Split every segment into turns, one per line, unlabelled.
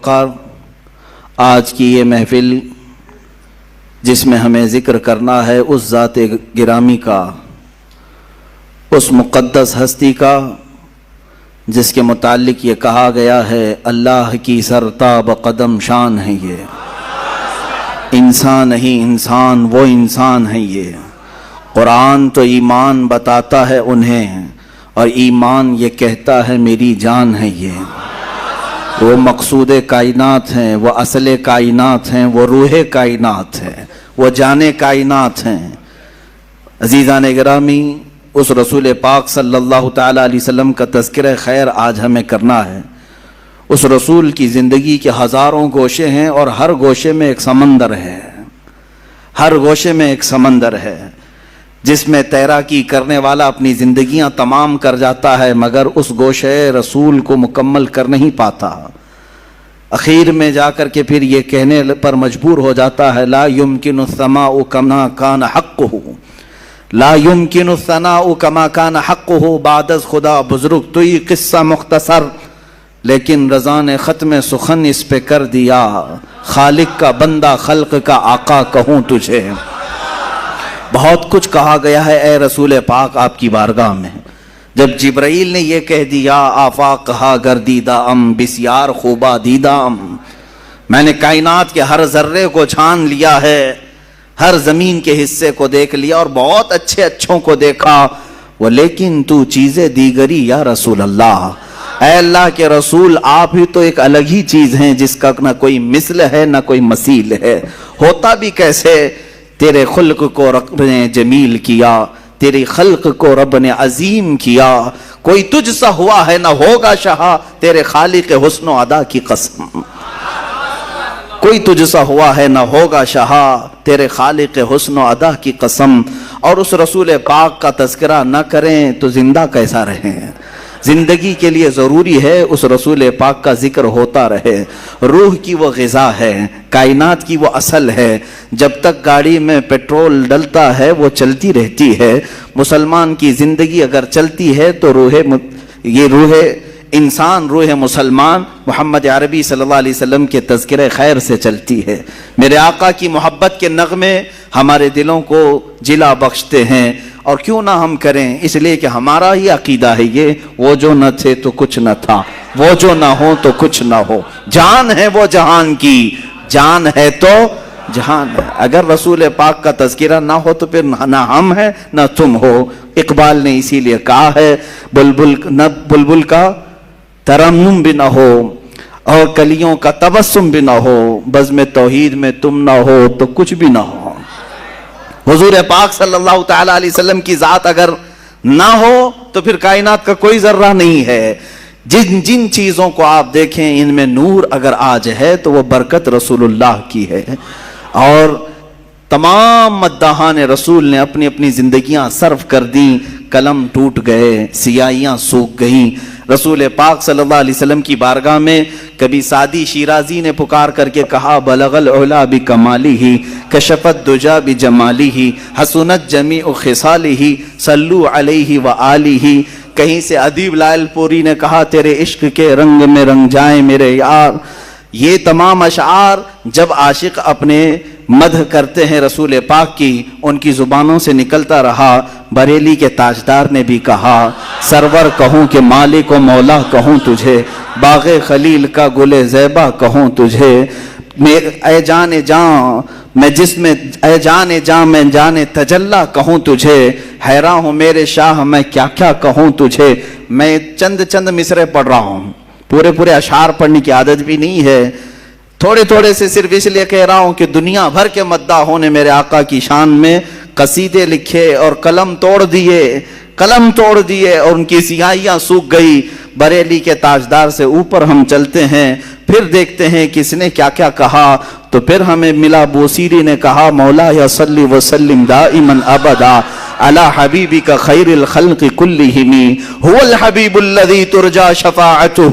وقار، آج کی یہ محفل جس میں ہمیں ذکر کرنا ہے اس ذات گرامی کا، اس مقدس ہستی کا جس کے متعلق یہ کہا گیا ہے اللہ کی سرتاب قدم شان ہے، یہ انسان نہیں انسان وہ انسان ہے۔ یہ قرآن تو ایمان بتاتا ہے انہیں، اور ایمان یہ کہتا ہے میری جان ہے۔ یہ وہ مقصود کائنات ہیں، وہ اصل کائنات ہیں، وہ روح کائنات ہیں، وہ جان کائنات ہیں۔ عزیزان گرامی، اس رسول پاک صلی اللہ تعالی علیہ وسلم کا تذکرہ خیر آج ہمیں کرنا ہے۔ اس رسول کی زندگی کے ہزاروں گوشے ہیں، اور ہر گوشے میں ایک سمندر ہے، ہر گوشے میں ایک سمندر ہے جس میں تیراکی کرنے والا اپنی زندگیاں تمام کر جاتا ہے، مگر اس گوشے رسول کو مکمل کر نہیں پاتا۔ اخیر میں جا کر کے پھر یہ کہنے پر مجبور ہو جاتا ہے لا یمکن الثناء کما کان حقہ، لا یمکن الثناء کما کان حقہ، بعد از خدا بزرگ تو یہ قصہ مختصر، لیکن رضا نے ختم سخن اس پہ کر دیا، خالق کا بندہ خلق کا آقا کہوں تجھے۔ بہت کچھ کہا گیا ہے اے رسول پاک آپ کی بارگاہ میں۔ جب جبرائیل نے یہ کہہ دیا آفاق کہا گردیدہ ام بسیار خوبہ دیدہ ام، میں نے کائنات کے ہر ذرے کو چھان لیا ہے، ہر زمین کے حصے کو دیکھ لیا اور بہت اچھے اچھوں کو دیکھا، وہ لیکن تو چیزیں دیگری یا رسول اللہ، اے اللہ کے رسول آپ ہی تو ایک الگ ہی چیز ہیں جس کا نہ کوئی مثل ہے نہ کوئی مثیل ہے، ہوتا بھی کیسے؟ تیرے خلق کو رب نے جمیل کیا، تیری خلق کو رب نے عظیم کیا، کوئی تجھ سا ہوا ہے نہ ہوگا شہا، تیرے خالق حسن و ادا کی قسم، کوئی تجھ سا ہوا ہے نہ ہوگا شہا، تیرے خالق حسن و ادا کی قسم۔ اور اس رسول پاک کا تذکرہ نہ کریں تو زندہ کیسا رہیں؟ زندگی کے لیے ضروری ہے اس رسول پاک کا ذکر ہوتا رہے۔ روح کی وہ غذا ہے، کائنات کی وہ اصل ہے، جب تک گاڑی میں پیٹرول ڈلتا ہے وہ چلتی رہتی ہے۔ مسلمان کی زندگی اگر چلتی ہے تو یہ روح انسان، روح مسلمان محمد عربی صلی اللہ علیہ وسلم کے تذکرہ خیر سے چلتی ہے۔ میرے آقا کی محبت کے نغمے ہمارے دلوں کو جلا بخشتے ہیں، اور کیوں نہ ہم کریں، اس لیے کہ ہمارا ہی عقیدہ ہے یہ، وہ جو نہ تھے تو کچھ نہ تھا، وہ جو نہ ہو تو کچھ نہ ہو، جان ہے وہ جہان کی، جان ہے تو جہان ہے۔ اگر رسول پاک کا تذکرہ نہ ہو تو پھر نہ ہم ہیں نہ تم ہو۔ اقبال نے اسی لیے کہا ہے بلبل کا ترنم بھی نہ ہو اور کلیوں کا تبسم بھی نہ ہو، بزم توحید میں تم نہ ہو تو کچھ بھی نہ ہو۔ حضور پاک صلی اللہ تعالی علیہ وسلم کی ذات اگر نہ ہو تو پھر کائنات کا کوئی ذرہ نہیں ہے۔ جن چیزوں کو آپ دیکھیں ان میں نور اگر آج ہے تو وہ برکت رسول اللہ کی ہے۔ اور تمام مداحان رسول نے اپنی اپنی زندگیاں صرف کر دیں، قلم ٹوٹ گئے، سیاہیاں سوکھ گئیں۔ رسول پاک صلی اللہ علیہ وسلم کی بارگاہ میں کبھی سعدی شیرازی نے پکار کر کے کہا بلغ العلا بکمالہ کشف الدجا بجمالہ حسنت جمیع خصالہ صلوا علیہ وآلہ۔ کہیں سے ادیب لائل پوری نے کہا تیرے عشق کے رنگ میں رنگ جائیں میرے یار۔ یہ تمام اشعار جب عاشق اپنے مدح کرتے ہیں رسول پاک کی، ان کی زبانوں سے نکلتا رہا۔ بریلی کے تاجدار نے بھی کہا سرور کہوں کہ مالک و مولا کہوں تجھے، باغ خلیل کا گل زیبا کہوں تجھے، اے جان جان میں جس میں، اے جان جان میں جان تجلا کہوں تجھے، حیران ہوں میرے شاہ میں کیا کیا کہوں تجھے۔ میں چند مصرے پڑھ رہا ہوں، پورے اشعار پڑھنے کی عادت بھی نہیں ہے، تھوڑے سے صرف اس لیے کہہ رہا ہوں کہ دنیا بھر کے مداحوں نے میرے آقا کی شان میں قصیدے لکھے اور قلم توڑ دیے اور ان کی سیاہیاں سوکھ گئی۔ بریلی کے تاجدار سے اوپر ہم چلتے ہیں، پھر دیکھتے ہیں کس نے کیا کیا کہا، تو پھر ہمیں ملا بوسیری نے کہا مولا یا صلی وسلم دائما ابدا علی حبیبک خیر الخلق کلہم، هو الحبیب الذی ترجا شفاعتہ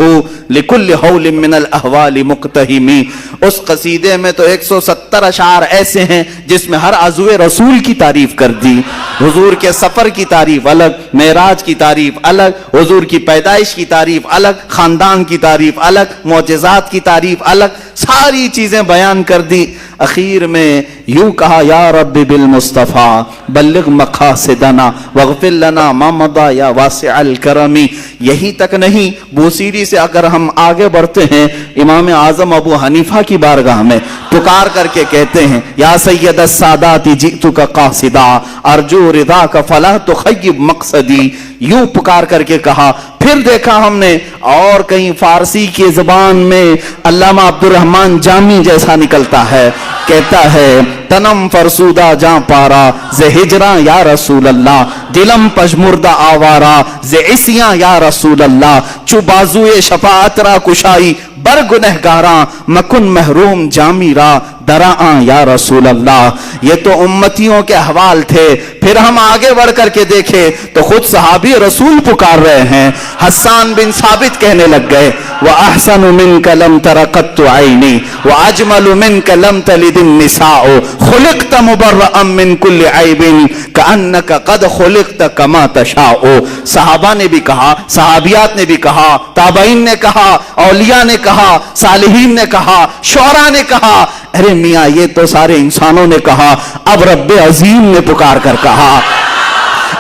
لکل حول من الاحوال مقتحمی. اس قصیدے میں تو 170 اشعار ایسے ہیں جس میں ہر عضو رسول کی تعریف کر دی. حضور کے سفر کی تعریف الگ، معراج کی تعریف الگ، حضور کی پیدائش کی تعریف الگ، خاندان کی تعریف الگ، معجزات کی تعریف الگ، ساری چیزیں بیان کر دی. اخیر میں یوں کہا یا رب بالمصطفیٰ بلغ مقاصدنا واغفر لنا ما مضى یا واسع الکرم. یہی تک نہیں، بوسیری سے اگر ہم آگے بڑھتے ہیں، امام اعظم ابو حنیفہ کی بارگاہ میں پکار کر کے کہتے ہیں یا سید السادات جئتک قاصدا ارجو رضاک فلا تخیب مقصدی. یوں پکار کر کے کہا. پھر دیکھا ہم نے اور کہیں فارسی کی زبان میں علامہ عبد الرحمن جامی جیسا نکلتا ہے، کہتا ہے تنم فرسودہ جاں پارا زِ ہجراں یا رسول اللہ، دلم پشمردہ آوارا زِ عصیاں یا رسول اللہ، چو بازوئے شفاعت را کشائی بر گنہگاراں مکن محروم جامی را دراں یا رسول اللہ. یہ تو امتیوں کے احوال تھے. پھر ہم آگے بڑھ کر کے دیکھے تو خود صحابی رسول پکار رہے ہیں. حسان بن ثابت کہنے لگ گئے وَأَحْسَنُ مِنْكَ لَمْ تَرَ قَطُّ عَيْنِي وَأَجْمَلُ مِنْكَ لَمْ تَلِدِ النِّسَاءُ خُلِقْتَ مُبَرَّأً مِنْ كُلِّ عَيْبٍ كَأَنَّكَ قَدْ خُلِقْتَ كَمَا تَشَاءُ. صحابہ نے بھی کہا، صحابیات نے بھی کہا، تابعین نے کہا، اولیاء نے کہا، صالحین نے کہا، شعراء نے کہا. ارے میاں یہ تو سارے انسانوں نے کہا. اب رب عظیم نے پکار کر کہا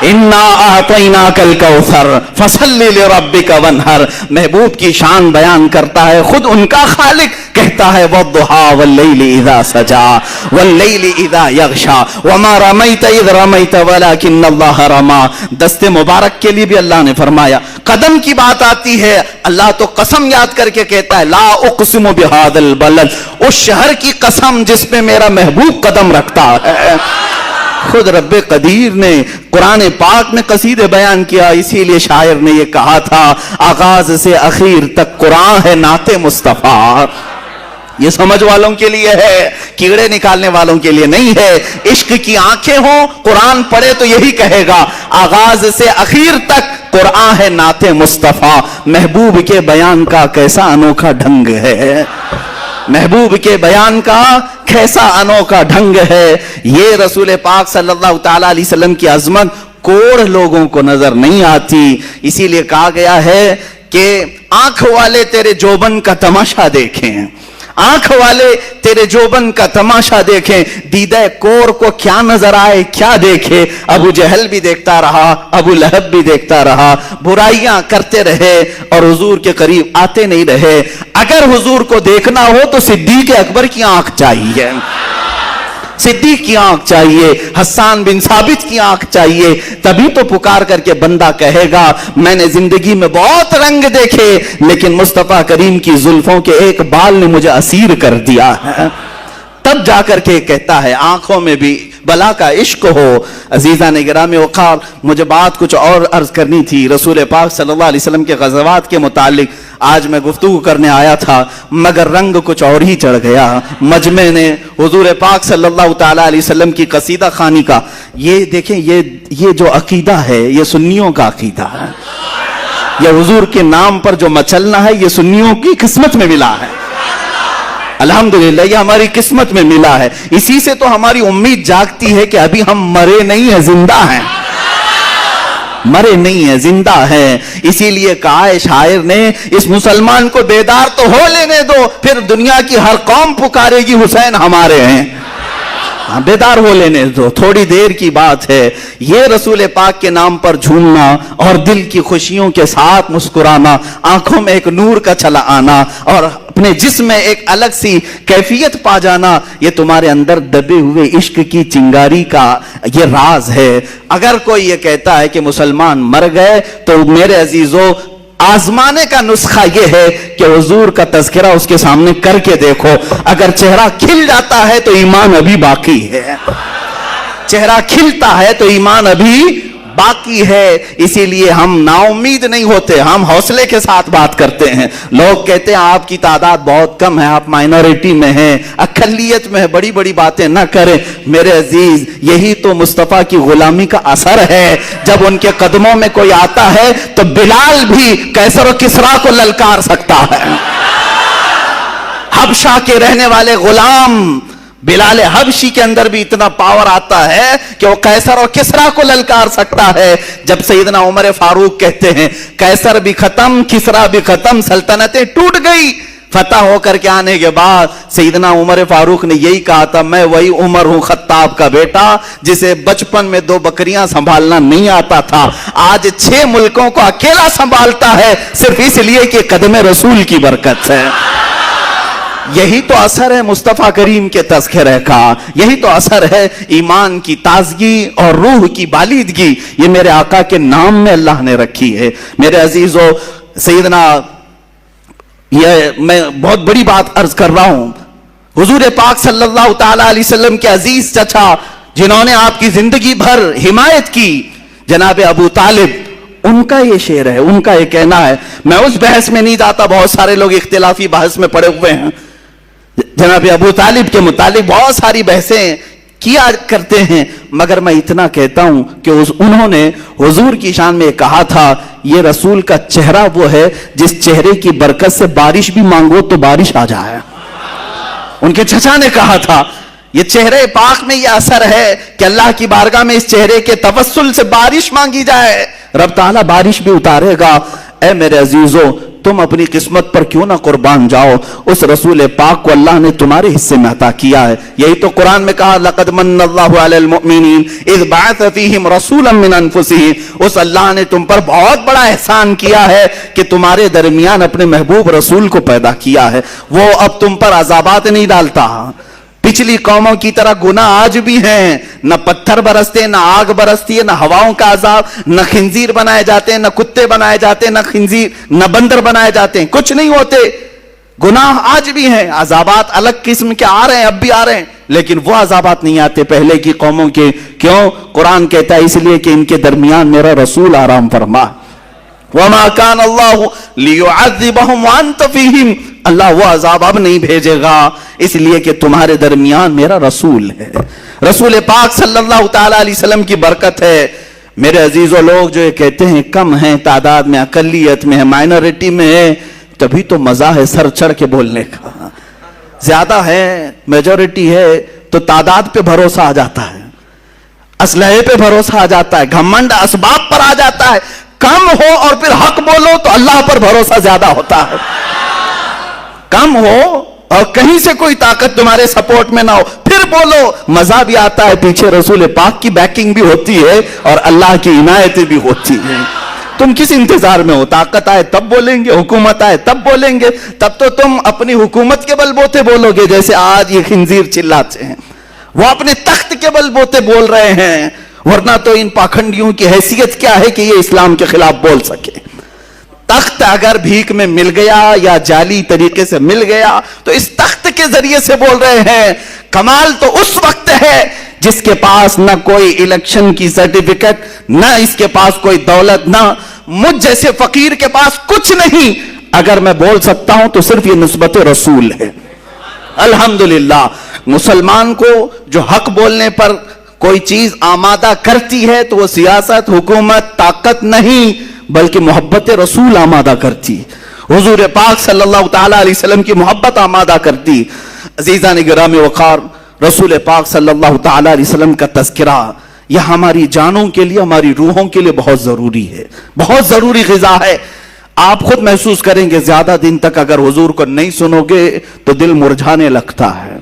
اِنَّا أَعْطَيْنَاكَ الْكَوْثَرَ فَصَلِّ لِرَبِّكَ وَانْحَرْ. محبوب کی شان بیان کرتا ہے خود ان کا خالق، کہتا ہے وَالضُّحَىٰ وَاللَّيْلِ إِذَا سَجَىٰ وَاللَّيْلِ إِذَا يَغْشَىٰ وَمَا رَمَيْتَ إِذْ رَمَيْتَ وَلَٰكِنَّ اللَّهَ رَمَىٰ. دست مبارک کے لیے بھی اللہ نے فرمایا. قدم کی بات آتی ہے، اللہ تو قسم یاد کر کے کہتا ہے لا اقسم بهذا البلد، اس شہر کی قسم جس پہ میرا محبوب قدم رکھتا ہے. خود رب قدیر نے قرآن پاک میں قصیدے بیان کیا. اسی لیے شاعر نے یہ کہا تھا آغاز سے اخیر تک قرآن ہے نعت مصطفیٰ. یہ سمجھ والوں کے لیے ہے، کیڑے نکالنے والوں کے لیے نہیں ہے. عشق کی آنکھیں ہوں، قرآن پڑھے تو یہی کہے گا آغاز سے اخیر تک قرآن ہے نعت مصطفیٰ. محبوب کے بیان کا کیسا انوکھا ڈھنگ ہے، محبوب کے بیان کا کیسا انوکھا ڈھنگ ہے. یہ رسول پاک صلی اللہ تعالیٰ علیہ وسلم کی عظمت کوڑ لوگوں کو نظر نہیں آتی. اسی لیے کہا گیا ہے کہ آنکھ والے تیرے جوبن کا تماشا دیکھیں، آنکھ والے تیرے جوبن کا تماشا دیکھیں. دیدہ کور کو کیا نظر آئے کیا دیکھے. ابو جہل بھی دیکھتا رہا، ابو لہب بھی دیکھتا رہا، برائیاں کرتے رہے اور حضور کے قریب آتے نہیں رہے. اگر حضور کو دیکھنا ہو تو صدیق اکبر کی آنکھ چاہیے، صدیق کی آنکھ چاہیے، حسان بن ثابت کی آنکھ چاہیے. تبھی تو پکار کر کے بندہ کہے گا میں نے زندگی میں بہت رنگ دیکھے لیکن مصطفیٰ کریم کی زلفوں کے ایک بال نے مجھے اسیر کر دیا ہے. تب جا کر کے کہتا ہے آنکھوں میں بھی بلا کا عشق ہو. عزیزان گرامی وقار، مجھے بات کچھ اور عرض کرنی تھی رسول پاک صلی اللہ علیہ وسلم کے غزوات کے متعلق. آج میں گفتگو کرنے آیا تھا مگر رنگ کچھ اور ہی چڑھ گیا. مجمع نے حضور پاک صلی اللہ تعالیٰ علیہ وسلم کی قصیدہ خوانی کا یہ دیکھیں، یہ جو عقیدہ ہے یہ سنیوں کا عقیدہ ہے. یہ حضور کے نام پر جو مچلنا ہے یہ سنیوں کی قسمت میں ملا ہے. الحمدللہ یہ ہماری قسمت میں ملا ہے. اسی سے تو ہماری امید جاگتی ہے کہ ابھی ہم مرے نہیں ہیں، زندہ ہیں، مرے نہیں ہیں، زندہ ہیں. اسی لیے کہا ہے شاعر نے اس مسلمان کو بیدار تو ہو لینے دو، پھر دنیا کی ہر قوم پکارے گی حسین ہمارے ہیں. بیدار ہو لینے دو، تھوڑی دیر کی بات ہے. یہ رسول پاک کے نام پر جھومنا اور دل کی خوشیوں کے ساتھ مسکرانا، آنکھوں میں ایک نور کا چلا آنا اور اپنے جسم میں ایک الگ سی کیفیت پا جانا، یہ تمہارے اندر دبے ہوئے عشق کی چنگاری کا یہ راز ہے. اگر کوئی یہ کہتا ہے کہ مسلمان مر گئے تو میرے عزیزو آزمانے کا نسخہ یہ ہے کہ حضور کا تذکرہ اس کے سامنے کر کے دیکھو. اگر چہرہ کھل جاتا ہے تو ایمان ابھی باقی ہے، چہرہ کھلتا ہے تو ایمان ابھی باقی ہے, اسی لیے ہم نا امید نہیں ہوتے, ہم حوصلے کے ساتھ بات کرتے ہیں. لوگ کہتے ہیں آپ کی تعداد بہت کم ہے, آپ مائنورٹی میں ہیں, اقلیت میں ہے, بڑی بڑی باتیں نہ کریں. میرے عزیز, یہی تو مصطفیٰ کی غلامی کا اثر ہے. جب ان کے قدموں میں کوئی آتا ہے تو بلال بھی قیصر و کسریٰ کو للکار سکتا ہے. حبشہ کے رہنے والے غلام بلال حبشی کے اندر بھی اتنا پاور آتا ہے کہ وہ قیصر اور کسریٰ کو للکار سکتا ہے. جب سیدنا عمر فاروق کہتے ہیں قیصر بھی ختم, کسریٰ بھی ختم, سلطنتیں ٹوٹ گئی. فتح ہو کر کے آنے کے بعد سیدنا عمر فاروق نے یہی کہا تھا, میں وہی عمر ہوں خطاب کا بیٹا جسے بچپن میں 2 بکریاں سنبھالنا نہیں آتا تھا, آج 6 ملکوں کو اکیلا سنبھالتا ہے, صرف اس لیے کہ قدم رسول کی برکت ہے. یہی تو اثر ہے مصطفیٰ کریم کے تذکرے کا, یہی تو اثر ہے ایمان کی تازگی اور روح کی بالیدگی. یہ میرے آقا کے نام میں اللہ نے رکھی ہے. میرے عزیزو, سیدنا, یہ میں بہت بڑی بات عرض کر رہا ہوں, حضور پاک صلی اللہ تعالی علیہ وسلم کے عزیز چچا جنہوں نے آپ کی زندگی بھر حمایت کی, جناب ابو طالب, ان کا یہ شعر ہے, ان کا یہ کہنا ہے. میں اس بحث میں نہیں جاتا, بہت سارے لوگ اختلافی بحث میں پڑے ہوئے ہیں. جناب ابو طالب کے متعلق بہت ساری بحثیں کیا کرتے ہیں, مگر میں اتنا کہتا ہوں کہ انہوں نے حضور کی شان میں کہا تھا, یہ رسول کا چہرہ وہ ہے جس چہرے کی برکت سے بارش بھی مانگو تو بارش آ جائے. ان کے چچا نے کہا تھا یہ چہرے پاک میں یہ اثر ہے کہ اللہ کی بارگاہ میں اس چہرے کے توسل سے بارش مانگی جائے, رب تعالیٰ بارش بھی اتارے گا. اے میرے عزیزو, تم اپنی قسمت پر کیوں نہ قربان جاؤ, اس رسول پاک کو اللہ نے تمہارے حصے میں عطا کیا ہے. یہی تو قرآن میں کہا لقد من اللہ علی المؤمنین اذ بعث فیہم رسولا من انفسہم, اس اللہ نے تم پر بہت بڑا احسان کیا ہے کہ تمہارے درمیان اپنے محبوب رسول کو پیدا کیا ہے. وہ اب تم پر عذابات نہیں ڈالتا. پچھلی قوموں کی طرح گناہ آج بھی ہیں, نہ پتھر برستے, نہ آگ برستی ہے, نہ ہواؤں کا عذاب, نہ خنزیر بنائے جاتے ہیں, نہ کتے بنائے جاتے ہیں, نہ خنزیر نہ بندر بنائے جاتے ہیں, کچھ نہیں ہوتے. گناہ آج بھی ہیں, عذابات الگ قسم کے آ رہے ہیں, اب بھی آ رہے ہیں, لیکن وہ عذابات نہیں آتے پہلے کی قوموں کے. کیوں؟ قرآن کہتا ہے اس لیے کہ ان کے درمیان میرا رسول آرام فرما. وَمَا كَانَ اللَّهُ لِيُعَذِّبَهُمْ وَأَنْتَ فِيهِمْ, اللہ وہ عذاب اب نہیں بھیجے گا اس لیے کہ تمہارے درمیان میرا رسول ہے. رسول پاک صلی اللہ تعالی علیہ وسلم کی برکت ہے. میرے عزیزو, لوگ جو یہ کہتے ہیں کم ہیں تعداد میں, اقلیت میں ہے, مائنورٹی میں ہے, تبھی تو مزہ ہے سر چڑھ کے بولنے کا. زیادہ ہے, میجورٹی ہے تو تعداد پہ بھروسہ آ جاتا ہے, اسلحے پہ بھروسہ آ جاتا ہے, گھمنڈ اسباب پر آ جاتا ہے. کم ہو اور پھر حق بولو تو اللہ پر بھروسہ زیادہ ہوتا ہے. کم ہو اور کہیں سے کوئی طاقت تمہارے سپورٹ میں نہ ہو, پھر بولو, مزہ بھی آتا ہے, پیچھے رسول پاک کی بیکنگ بھی ہوتی ہے اور اللہ کی عنایتیں بھی ہوتی ہیں. تم کس انتظار میں ہو؟ طاقت آئے تب بولیں گے, حکومت آئے تب بولیں گے, تب تو تم اپنی حکومت کے بل بوتے بولو گے جیسے آج یہ خنزیر چلاتے ہیں. وہ اپنے تخت کے بل بوتے بول رہے ہیں, ورنہ تو ان پاکھنڈیوں کی حیثیت کیا ہے کہ یہ اسلام کے خلاف بول سکے. تخت اگر بھیک میں مل گیا یا جعلی طریقے سے مل گیا تو اس تخت کے ذریعے سے بول رہے ہیں. کمال تو اس وقت ہے جس کے پاس نہ کوئی الیکشن کی سرٹیفکیٹ, نہ اس کے پاس کوئی دولت, نہ مجھ جیسے فقیر کے پاس کچھ نہیں, اگر میں بول سکتا ہوں تو صرف یہ نسبت رسول ہے. الحمدللہ, مسلمان کو جو حق بولنے پر کوئی چیز آمادہ کرتی ہے تو وہ سیاست, حکومت, طاقت نہیں بلکہ محبت رسول آمادہ کرتی, حضور پاک صلی اللہ تعالی علیہ وسلم کی محبت آمادہ کرتی. عزیزان گرامی وقار, رسول پاک صلی اللہ تعالی علیہ وسلم کا تذکرہ یہ ہماری جانوں کے لیے, ہماری روحوں کے لیے بہت ضروری ہے, بہت ضروری غذا ہے. آپ خود محسوس کریں گے زیادہ دن تک اگر حضور کو نہیں سنو گے تو دل مرجھانے لگتا ہے,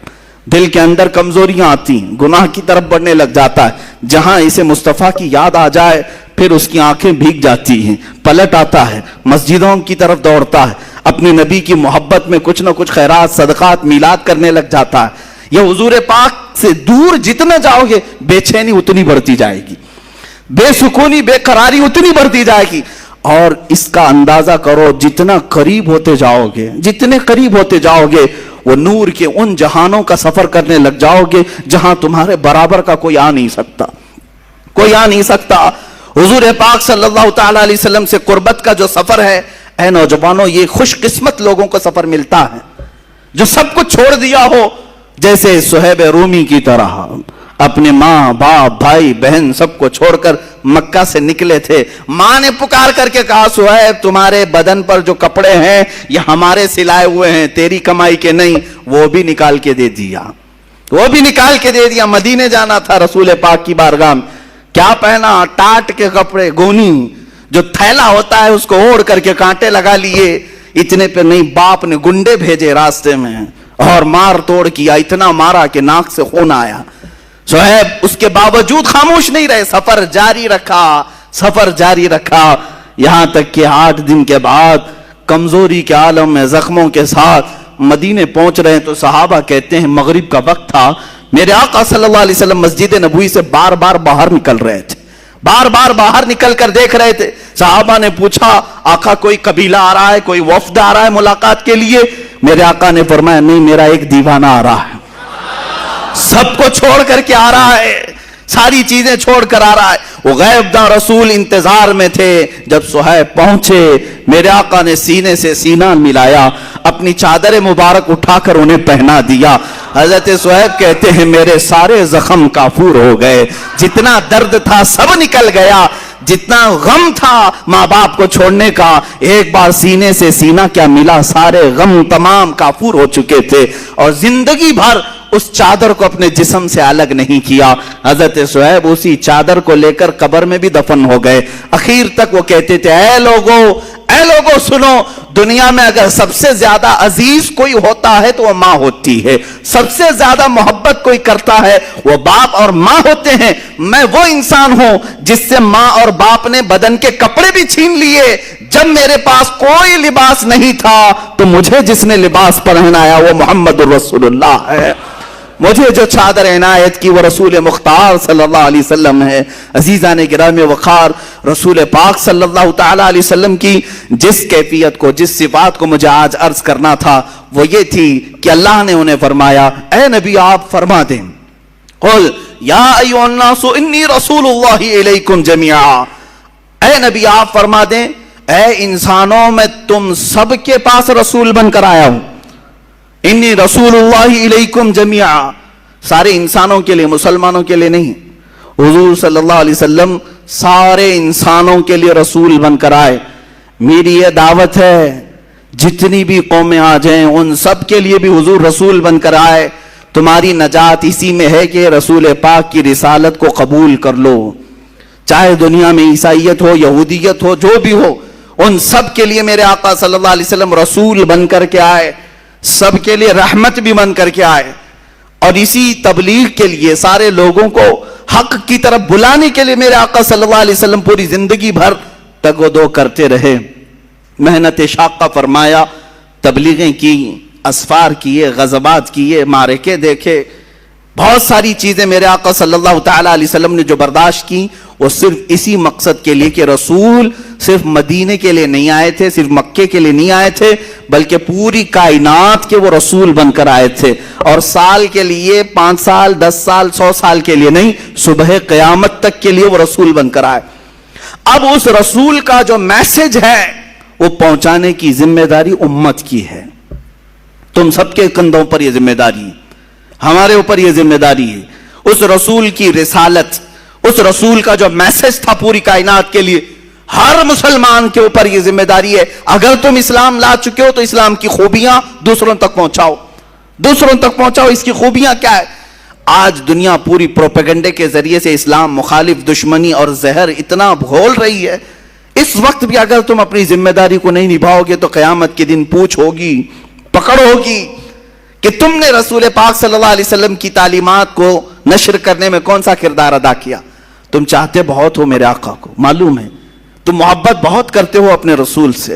دل کے اندر کمزوریاں آتی ہیں, گناہ کی طرف بڑھنے لگ جاتا ہے. جہاں اسے مصطفیٰ کی یاد آ جائے پھر اس کی آنکھیں بھیگ جاتی ہیں, پلٹ آتا ہے, مسجدوں کی طرف دوڑتا ہے, اپنی نبی کی محبت میں کچھ نہ کچھ خیرات, صدقات, میلاد کرنے لگ جاتا ہے. یہ حضور پاک سے دور جتنا جاؤ گے بے چینی اتنی بڑھتی جائے گی, بے سکونی, بے قراری اتنی بڑھتی جائے گی. اور اس کا اندازہ کرو جتنا قریب ہوتے جاؤ گے, جتنے قریب ہوتے جاؤ گے وہ نور کے ان جہانوں کا سفر کرنے لگ جاؤ گے جہاں تمہارے برابر کا کوئی آ نہیں سکتا, کوئی آ نہیں سکتا. حضور پاک صلی اللہ تعالی علیہ وسلم سے قربت کا جو سفر ہے، اے نوجوانوں، یہ خوش قسمت لوگوں کو سفر ملتا ہے جو سب کچھ چھوڑ دیا ہو، جیسے صہیب رومی کی طرح اپنے ماں باپ بھائی بہن سب کو چھوڑ کر مکہ سے نکلے تھے۔ ماں نے پکار کر کے کہا صہیب تمہارے بدن پر جو کپڑے ہیں یہ ہمارے سلائے ہوئے ہیں، تیری کمائی کے نہیں۔ وہ بھی نکال کے دے دیا، وہ بھی نکال کے دے دیا۔ مدینے جانا تھا رسول پاک کی بارگاہ میں، کیا پہنا؟ ٹاٹ کے کپڑے، گونی جو تھیلا ہوتا ہے اس کو اوڑھ کر کے کانٹے لگا لیے۔ اتنے پہ نہیں، باپ نے گنڈے بھیجے راستے میں اور مار توڑ کیا، اتنا مارا کہ ناک سے خون آیا۔ صہیب اس کے باوجود خاموش نہیں رہے، سفر جاری رکھا، سفر جاری رکھا، یہاں تک کہ 8 دن کے بعد کمزوری کے عالم میں زخموں کے ساتھ مدینے پہنچ رہے ہیں تو صحابہ کہتے ہیں مغرب کا وقت تھا، میرے آقا صلی اللہ علیہ وسلم مسجد نبوی سے بار بار باہر نکل رہے تھے، بار بار باہر نکل کر دیکھ رہے تھے۔ صحابہ نے پوچھا آقا کوئی قبیلہ آ رہا ہے، کوئی وفد آ رہا ہے ملاقات کے لیے؟ میرے آقا نے فرمایا نہیں، میرا ایک دیوانہ آ رہا ہے، سب کو چھوڑ کر کے آ رہا ہے، ساری چیزیں چھوڑ کر آ رہا ہے۔ وہ غیب داں رسول انتظار میں تھے، جب صہیب پہنچے میرے آقا نے سینے سے سینہ ملایا، اپنی چادر مبارک اٹھا کر انہیں پہنا دیا۔ حضرت صہیب کہتے ہیں میرے سارے زخم کافور ہو گئے، جتنا درد تھا سب نکل گیا، جتنا غم تھا ماں باپ کو چھوڑنے کا، ایک بار سینے سے سینہ کیا ملا، سارے غم تمام کافور ہو چکے تھے، اور زندگی بھر اس چادر کو اپنے جسم سے الگ نہیں کیا۔ حضرت صہیب اسی چادر کو لے کر قبر میں بھی دفن ہو گئے۔ اخیر تک وہ کہتے تھے اے لوگوں سنو، دنیا میں اگر سب سے زیادہ عزیز کوئی ہوتا ہے تو وہ ماں ہوتی ہے، سب سے زیادہ محبت کوئی کرتا ہے وہ باپ اور ماں ہوتے ہیں۔ میں وہ انسان ہوں جس سے ماں اور باپ نے بدن کے کپڑے بھی چھین لیے، جب میرے پاس کوئی لباس نہیں تھا تو مجھے جس نے لباس پہنایا وہ محمد الرسول اللہ ہے، مجھے جو چادر عنایت کی وہ رسول مختار صلی اللہ علیہ وسلم ہے۔ عزیزان گرامی وقار، رسول پاک صلی اللہ تعالی علیہ وسلم کی جس کیفیت کو، جس صفات کو مجھے آج عرض کرنا تھا وہ یہ تھی کہ اللہ نے انہیں فرمایا اے نبی آپ فرما دیں قل یا ایھا الناس انی رسول اللہ الیکم جمیعا، اے نبی آپ فرما دیں اے انسانوں میں تم سب کے پاس رسول بن کر آیا ہوں، انی رسول اللہ الیکم جمیعا، سارے انسانوں کے لیے، مسلمانوں کے لیے نہیں۔ حضور صلی اللہ علیہ وسلم سارے انسانوں کے لیے رسول بن کر آئے۔ میری یہ دعوت ہے جتنی بھی قومیں آ جائیں ان سب کے لیے بھی حضور رسول بن کر آئے۔ تمہاری نجات اسی میں ہے کہ رسول پاک کی رسالت کو قبول کر لو، چاہے دنیا میں عیسائیت ہو، یہودیت ہو، جو بھی ہو، ان سب کے لیے میرے آقا صلی اللہ علیہ وسلم رسول بن کر کے آئے، سب کے لیے رحمت بھی بن کر کے آئے، اور اسی تبلیغ کے لیے سارے لوگوں کو حق کی طرف بلانے کے لیے میرے آقا صلی اللہ علیہ وسلم پوری زندگی بھر تگ و دو کرتے رہے، محنت شاقہ فرمایا، تبلیغیں کی، اسفار کیے، غزوات کیے، معرکے دیکھے، بہت ساری چیزیں میرے آقا صلی اللہ تعالی علیہ وسلم نے جو برداشت کی وہ صرف اسی مقصد کے لیے کہ رسول صرف مدینے کے لیے نہیں آئے تھے، صرف مکے کے لیے نہیں آئے تھے، بلکہ پوری کائنات کے وہ رسول بن کر آئے تھے، اور سال کے لیے 5 سال 10 سال 100 سال کے لیے نہیں، صبح قیامت تک کے لیے وہ رسول بن کر آئے۔ اب اس رسول کا جو میسج ہے وہ پہنچانے کی ذمہ داری امت کی ہے، تم سب کے کندھوں پر یہ ذمہ داری ہے، ہمارے اوپر یہ ذمہ داری ہے۔ اس رسول کی رسالت، اس رسول کا جو میسج تھا پوری کائنات کے لیے، ہر مسلمان کے اوپر یہ ذمہ داری ہے۔ اگر تم اسلام لا چکے ہو تو اسلام کی خوبیاں دوسروں تک پہنچاؤ، دوسروں تک پہنچاؤ، اس کی خوبیاں کیا ہے۔ آج دنیا پوری پروپیگنڈے کے ذریعے سے اسلام مخالف دشمنی اور زہر اتنا گھول رہی ہے، اس وقت بھی اگر تم اپنی ذمہ داری کو نہیں نبھاؤ گے تو قیامت کے دن پوچھ ہوگی، پکڑ ہوگی کہ تم نے رسول پاک صلی اللہ علیہ وسلم کی تعلیمات کو نشر کرنے میں کون سا کردار ادا کیا۔ تم چاہتے بہت ہو میرے آقا کو، معلوم ہے، تم محبت بہت کرتے ہو اپنے رسول سے،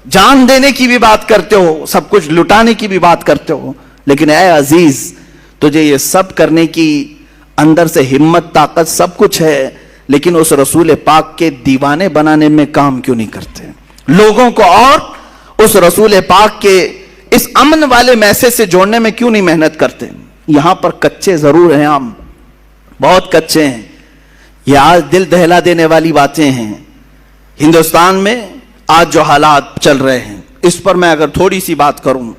جان دینے کی بھی بات کرتے ہو، سب کچھ لٹانے کی بھی بات کرتے ہو، لیکن اے عزیز تجھے یہ سب کرنے کی اندر سے ہمت، طاقت سب کچھ ہے، لیکن اس رسول پاک کے دیوانے بنانے میں کام کیوں نہیں کرتے؟ لوگوں کو اور اس رسول پاک کے اس امن والے میسج سے جوڑنے میں کیوں نہیں محنت کرتے؟ یہاں پر کچے ضرور ہیں، ہم بہت کچے ہیں، یہ آج دل دہلا دینے والی باتیں ہیں. ہندوستان میں آج جو حالات چل رہے ہیں اس پر میں اگر تھوڑی سی بات کروں,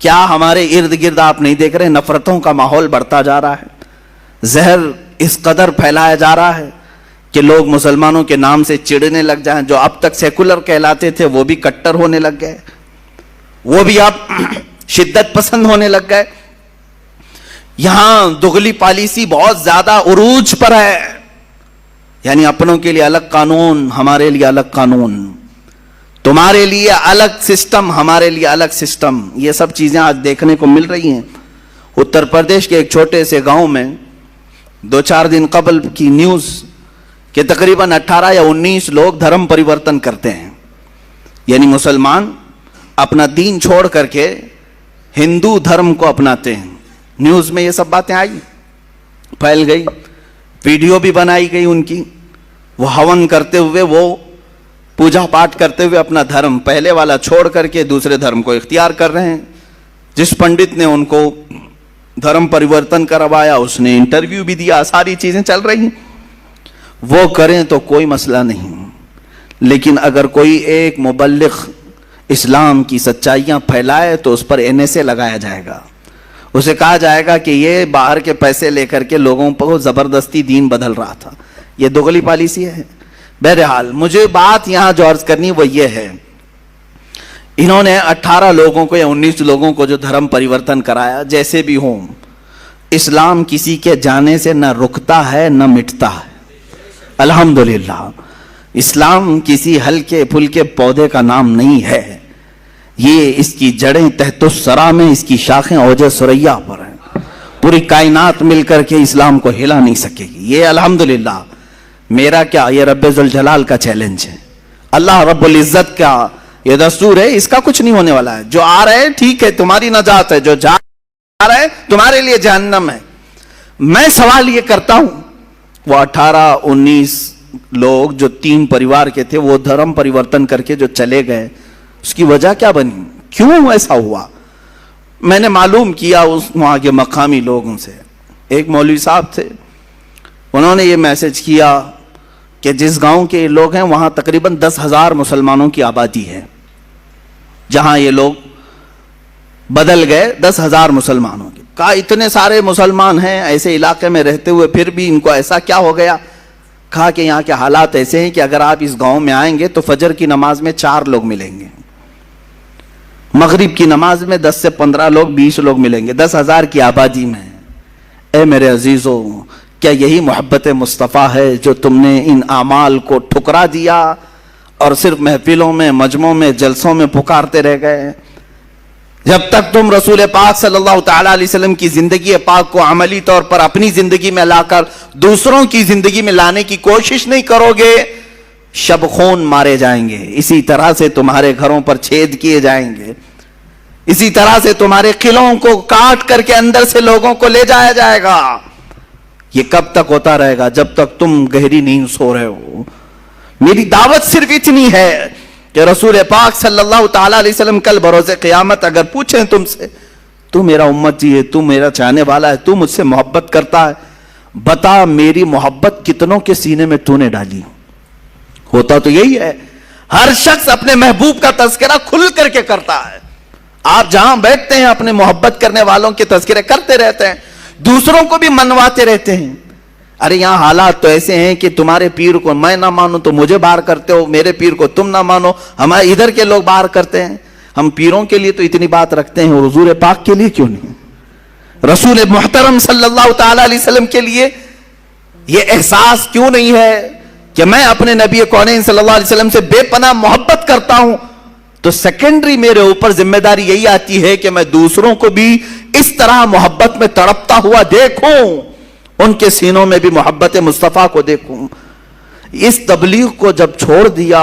کیا ہمارے ارد گرد آپ نہیں دیکھ رہے نفرتوں کا ماحول بڑھتا جا رہا ہے, زہر اس قدر پھیلایا جا رہا ہے کہ لوگ مسلمانوں کے نام سے چڑنے لگ جائیں. جو اب تک سیکولر کہلاتے تھے وہ بھی کٹر ہونے لگ گئے, وہ بھی اب شدت پسند ہونے لگ گئے. یہاں دغلی پالیسی بہت زیادہ عروج پر ہے, یعنی اپنوں کے لیے الگ قانون, ہمارے لیے الگ قانون, تمہارے لیے الگ سسٹم, ہمارے لیے الگ سسٹم. یہ سب چیزیں آج دیکھنے کو مل رہی ہیں. اتر پردیش کے ایک چھوٹے سے گاؤں میں 2-4 دن قبل کی نیوز کہ تقریباً 18 یا 19 لوگ دھرم پریورتن کرتے ہیں, یعنی مسلمان اپنا دین چھوڑ کر کے ہندو دھرم کو اپناتے ہیں. نیوز میں یہ سب باتیں آئی, پھیل گئی, ویڈیو بھی بنائی گئی ان کی. وہ ہون کرتے ہوئے, وہ پوجا پاٹ کرتے ہوئے اپنا دھرم پہلے والا چھوڑ کر کے دوسرے دھرم کو اختیار کر رہے ہیں. جس پنڈت نے ان کو دھرم پریورتن کروایا اس نے انٹرویو بھی دیا, ساری چیزیں چل رہی ہیں. وہ کریں تو کوئی مسئلہ نہیں, لیکن اگر کوئی ایک مبلغ اسلام کی سچائیاں پھیلائے تو اس پر NSA لگایا جائے گا. اسے کہا جائے گا کہ یہ باہر کے پیسے لے کر کے لوگوں کو زبردستی دین بدل رہا تھا. یہ دغلی پالیسی ہے. بہرحال مجھے بات یہاں جو عرض کرنی وہ یہ ہے, انہوں نے 18 لوگوں کو یا 19 لوگوں کو جو دھرم پریورتن کرایا, جیسے بھی ہوں, اسلام کسی کے جانے سے نہ رکتا ہے نہ مٹتا ہے. الحمدللہ اسلام کسی ہلکے پھلکے پودے کا نام نہیں ہے. یہ اس کی جڑیں تحت الثری میں, اس کی شاخیں اوج ثریا پر ہیں. پوری کائنات مل کر کے اسلام کو ہلا نہیں سکے گی. یہ الحمدللہ میرا کیا, یہ رب ذوالجلال کا چیلنج ہے, اللہ رب العزت کا یہ دستور ہے. اس کا کچھ نہیں ہونے والا ہے. جو آ رہے ہیں ٹھیک ہے, تمہاری نجات ہے, جو جا رہے ہیں تمہارے لیے جہنم ہے. میں سوال یہ کرتا ہوں, وہ 18-19 لوگ جو 3 پریوار کے تھے وہ دھرم پریورتن کر کے جو چلے گئے, اس کی وجہ کیا بنی, کیوں ایسا ہوا؟ میں نے معلوم کیا اس وہاں کے مقامی لوگوں سے. ایک مولوی صاحب تھے, انہوں نے یہ میسج کیا کہ جس گاؤں کے لوگ ہیں وہاں تقریباً 10,000 مسلمانوں کی آبادی ہے. جہاں یہ لوگ بدل گئے 10,000 مسلمانوں کی. کہا اتنے سارے مسلمان ہیں ایسے علاقے میں رہتے ہوئے, پھر بھی ان کو ایسا کیا ہو گیا؟ کہا کہ یہاں کے حالات ایسے ہیں کہ اگر آپ اس گاؤں میں آئیں گے تو فجر کی نماز میں 4 لوگ ملیں گے, مغرب کی نماز میں 10 سے 15 لوگ, 20 لوگ ملیں گے 10,000 کی آبادی میں. اے میرے عزیزو, کیا یہی محبت مصطفیٰ ہے جو تم نے ان اعمال کو ٹھکرا دیا اور صرف محفلوں میں, مجمعوں میں, جلسوں میں پکارتے رہ گئے؟ جب تک تم رسول پاک صلی اللہ تعالی علیہ وسلم کی زندگی پاک کو عملی طور پر اپنی زندگی میں لا کر دوسروں کی زندگی میں لانے کی کوشش نہیں کرو گے, شب خون مارے جائیں گے. اسی طرح سے تمہارے گھروں پر چھید کیے جائیں گے, اسی طرح سے تمہارے قلعوں کو کاٹ کر کے اندر سے لوگوں کو لے جایا جائے گا. یہ کب تک ہوتا رہے گا؟ جب تک تم گہری نیند سو رہے ہو. میری دعوت صرف اتنی ہے کہ رسول پاک صلی اللہ تعالی علیہ وسلم کل بروز قیامت اگر پوچھیں تم سے, تو میرا امتی ہے, تو میرا چاہنے والا ہے, تو مجھ سے محبت کرتا ہے, بتا میری محبت کتنوں کے سینے میں تو نے ڈالی؟ ہوتا تو یہی ہے, ہر شخص اپنے محبوب کا تذکرہ کھل کر کے کرتا ہے. آپ جہاں بیٹھتے ہیں اپنے محبت کرنے والوں کے تذکرے کرتے رہتے ہیں, دوسروں کو بھی منواتے رہتے ہیں. ارے یہاں حالات تو ایسے ہیں کہ تمہارے پیر کو میں نہ مانوں تو مجھے باہر کرتے ہو, میرے پیر کو تم نہ مانو ہمارے ادھر کے لوگ باہر کرتے ہیں. ہم پیروں کے لیے تو اتنی بات رکھتے ہیں, حضور پاک کے لیے کیوں نہیں؟ رسول محترم صلی اللہ تعالی علیہ وسلم کے لیے یہ احساس کیوں نہیں ہے کہ میں اپنے نبی کونین صلی اللہ علیہ وسلم سے بے پناہ محبت کرتا ہوں؟ تو سیکنڈری میرے اوپر ذمہ داری یہی آتی ہے کہ میں دوسروں کو بھی اس طرح محبت میں تڑپتا ہوا دیکھوں, ان کے سینوں میں بھی محبت مصطفیٰ کو دیکھوں. اس تبلیغ کو جب چھوڑ دیا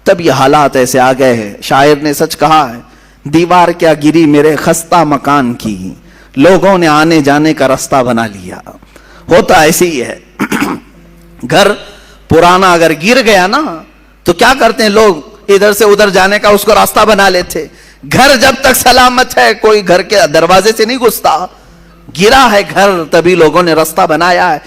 تب یہ حالات ایسے آ گئے ہیں. شاعر نے سچ کہا ہے, دیوار کیا گری میرے خستہ مکان کی, لوگوں نے آنے جانے کا راستہ بنا لیا. ہوتا ایسے ہی ہے. گھر پرانا اگر گر گیا نا تو کیا کرتے ہیں لوگ, ادھر سے ادھر جانے کا اس کو راستہ بنا لیتے. گھر جب تک سلامت ہے کوئی گھر کے دروازے سے نہیں گھستا, گرا ہے گھر تبھی لوگوں نے راستہ بنایا ہے.